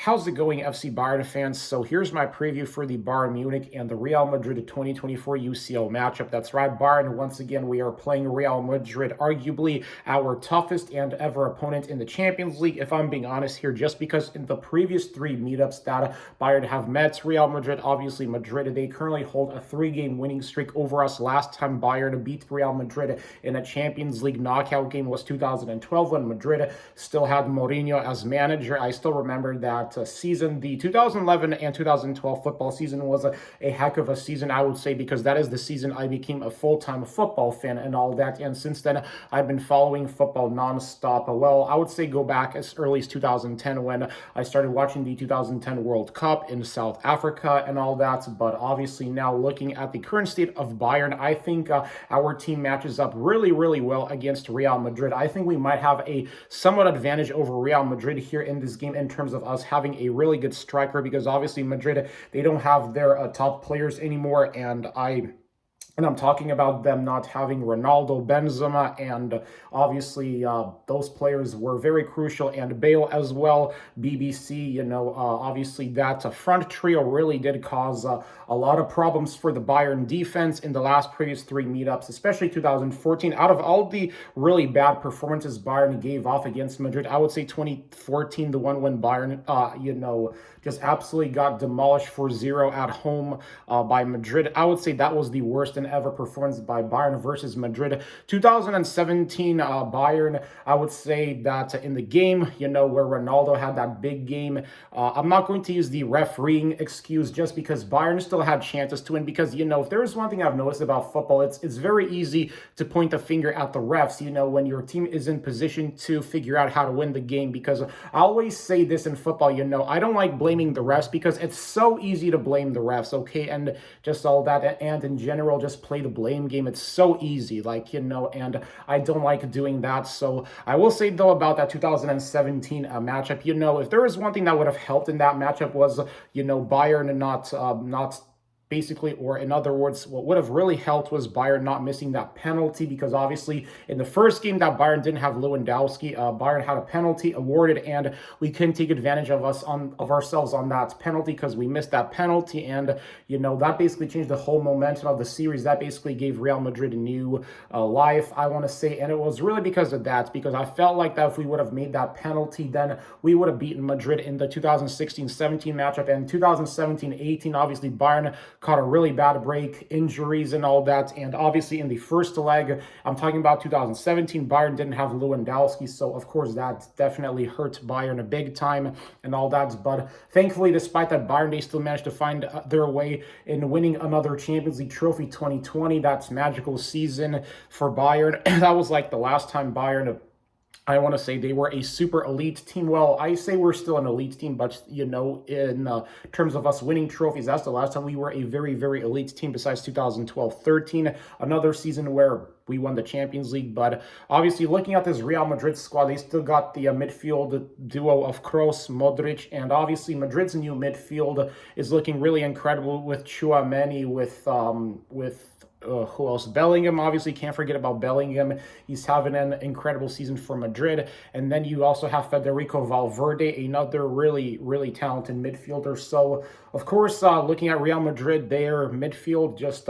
How's it going, FC Bayern fans? So here's my preview for the Bayern Munich and the Real Madrid 2024 UCL matchup. That's right, Bayern. Once again, we are playing Real Madrid, arguably our toughest and ever opponent in the Champions League, if I'm being honest here, just because in the previous three meetups that Bayern have met Real Madrid, obviously Madrid, they currently hold a three-game winning streak over us. Last time Bayern beat Real Madrid in a Champions League knockout game was 2012 when Madrid still had Mourinho as manager. I still remember that season. The 2011 and 2012 football season was a heck of a season, I would say, because that is the season I became a full-time football fan and all that. And since then, I've been following football nonstop. Well, I would say go back as early as 2010 when I started watching the 2010 World Cup in South Africa and all that. But obviously now looking at the current state of Bayern, I think our team matches up really, really well against Real Madrid. I think we might have a somewhat advantage over Real Madrid here in this game in terms of us having a really good striker, because obviously Madrid, they don't have their top players anymore, and I'm talking about them not having Ronaldo, Benzema, and obviously those players were very crucial, and Bale as well, BBC, obviously that front trio really did cause a lot of problems for the Bayern defense in the previous three meetups, especially 2014. Out of all the really bad performances Bayern gave off against Madrid, I would say 2014, the one when Bayern, just absolutely got demolished 4-0 at home by Madrid. I would say that was the worst in ever performance by Bayern versus Madrid. 2017 Bayern, I would say that in the game, where Ronaldo had that big game, I'm not going to use the refereeing excuse just because Bayern still had chances to win, because, if there is one thing I've noticed about football, it's very easy to point the finger at the refs, when your team is in position to figure out how to win the game, because I always say this in football, I don't like blaming the refs because it's so easy to blame the refs, okay, and just all that, and in general, just play the blame game. It's so easy, and I don't like doing that. So I will say, though, about that 2017 matchup, if there was one thing that would have helped in that matchup was, Bayern not basically, or in other words, what would have really helped was Bayern not missing that penalty, because obviously in the first game that Bayern didn't have Lewandowski, Bayern had a penalty awarded, and we couldn't take advantage of ourselves on that penalty because we missed that penalty, and that basically changed the whole momentum of the series. That basically gave Real Madrid a new life, I want to say, and it was really because of that, because I felt like that if we would have made that penalty, then we would have beaten Madrid in the 2016-17 matchup, and 2017-18, obviously Bayern caught a really bad break, injuries and all that. And obviously in the first leg, I'm talking about 2017, Bayern didn't have Lewandowski. So of course that definitely hurt Bayern a big time and all that. But thankfully, despite that, Bayern, they still managed to find their way in winning another Champions League trophy, 2020. That's magical season for Bayern. That was like the last time Bayern, I want to say, they were a super elite team. Well, I say we're still an elite team, but, in terms of us winning trophies, that's the last time we were a very, very elite team besides 2012-13, another season where we won the Champions League. But obviously, looking at this Real Madrid squad, they still got the midfield duo of Kroos, Modric, and obviously Madrid's new midfield is looking really incredible with Tchouaméni, with who else? Bellingham, obviously, can't forget about Bellingham. He's having an incredible season for Madrid. And then you also have Federico Valverde, another really, really talented midfielder. So, of course, looking at Real Madrid, their midfield just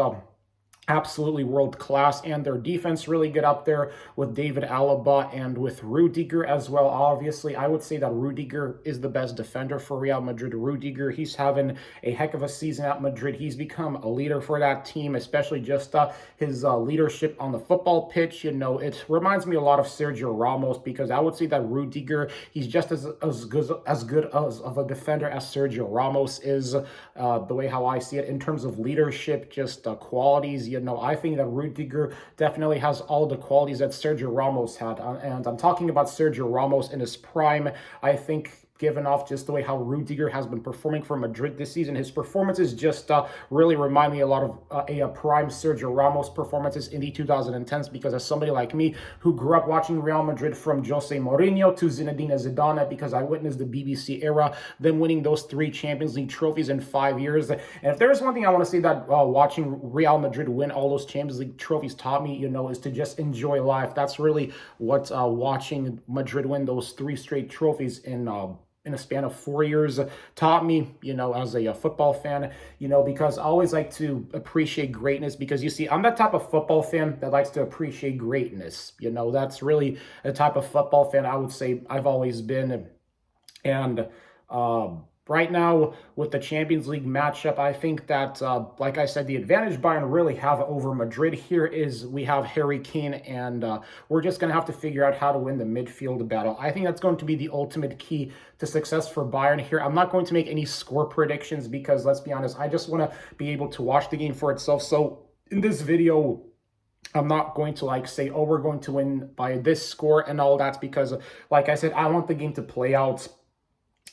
absolutely world class, and their defense really good up there with David Alaba and with Rudiger as well. Obviously, I would say that Rudiger is the best defender for Real Madrid. Rudiger, he's having a heck of a season at Madrid. He's become a leader for that team, especially just his leadership on the football pitch. It reminds me a lot of Sergio Ramos, because I would say that Rudiger, he's just as good of a defender as Sergio Ramos is, the way how I see it in terms of leadership, just qualities. I think that Rudiger definitely has all the qualities that Sergio Ramos had. And I'm talking about Sergio Ramos in his prime. I think, given off just the way how Rudiger has been performing for Madrid this season, his performances just really remind me a lot of a prime Sergio Ramos performances in the 2010s, because as somebody like me who grew up watching Real Madrid from Jose Mourinho to Zinedine Zidane, because I witnessed the BBC era, them winning those 3 Champions League trophies in 5 years. And if there's one thing I want to say that watching Real Madrid win all those Champions League trophies taught me, is to just enjoy life. That's really what watching Madrid win those 3 straight trophies in a span of 4 years taught me, as a football fan, because I always like to appreciate greatness because you see, I'm that type of football fan that likes to appreciate greatness. That's really the type of football fan I would say I've always been. And right now, with the Champions League matchup, I think that, like I said, the advantage Bayern really have over Madrid here is we have Harry Kane, and we're just going to have to figure out how to win the midfield battle. I think that's going to be the ultimate key to success for Bayern here. I'm not going to make any score predictions because, let's be honest, I just want to be able to watch the game for itself. So in this video, I'm not going to say, oh, we're going to win by this score and all that, because like I said, I want the game to play out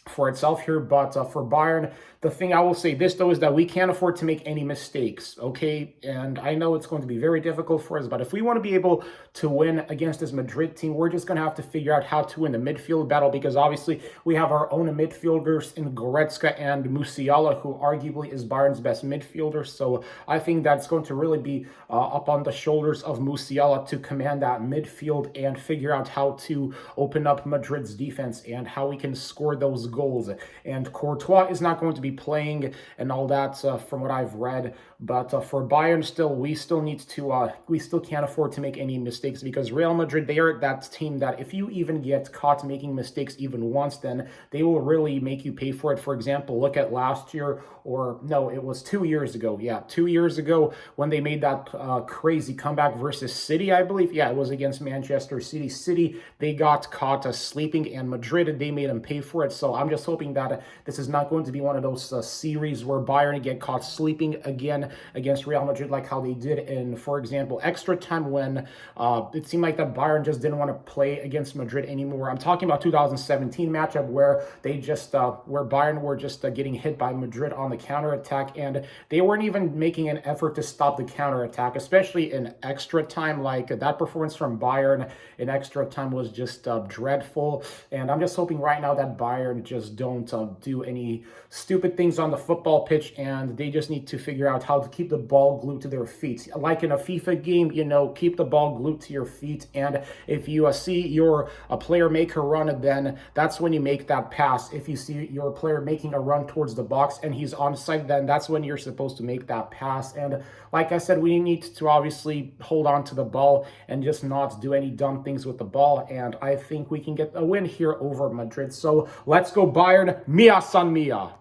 for itself here. But for Bayern, the thing I will say this though is that we can't afford to make any mistakes, okay? And I know it's going to be very difficult for us, but if we want to be able to win against this Madrid team, we're just going to have to figure out how to win the midfield battle, because obviously we have our own midfielders in Goretzka and Musiala, who arguably is Bayern's best midfielder. So I think that's going to really be up on the shoulders of Musiala to command that midfield and figure out how to open up Madrid's defense and how we can score those goals. And Courtois is not going to be playing and all that, from what I've read. But for Bayern, we still need to, we still can't afford to make any mistakes, because Real Madrid, they are that team that if you even get caught making mistakes even once, then they will really make you pay for it. For example, look at last year, or no, it was 2 years ago. Yeah, 2 years ago when they made that crazy comeback versus City, I believe. Yeah, it was against Manchester City. City, they got caught sleeping, and Madrid, they made them pay for it. So I'm just hoping that this is not going to be one of those series where Bayern get caught sleeping again against Real Madrid, like how they did in, for example, extra time, when it seemed like that Bayern just didn't want to play against Madrid anymore. I'm talking about 2017 matchup where they just where Bayern were just getting hit by Madrid on the counterattack, and they weren't even making an effort to stop the counterattack, especially in extra time. Like, that performance from Bayern in extra time was just dreadful. And I'm just hoping right now that Bayern just don't do any stupid things on the football pitch, and they just need to figure out how to keep the ball glued to their feet. Like in a FIFA game, keep the ball glued to your feet, and if you see your player make a run, then that's when you make that pass. If you see your player making a run towards the box and he's onside, then that's when you're supposed to make that pass. And like I said, we need to obviously hold on to the ball and just not do any dumb things with the ball, and I think we can get a win here over Madrid. So let's go Bayern, Mia San Mia.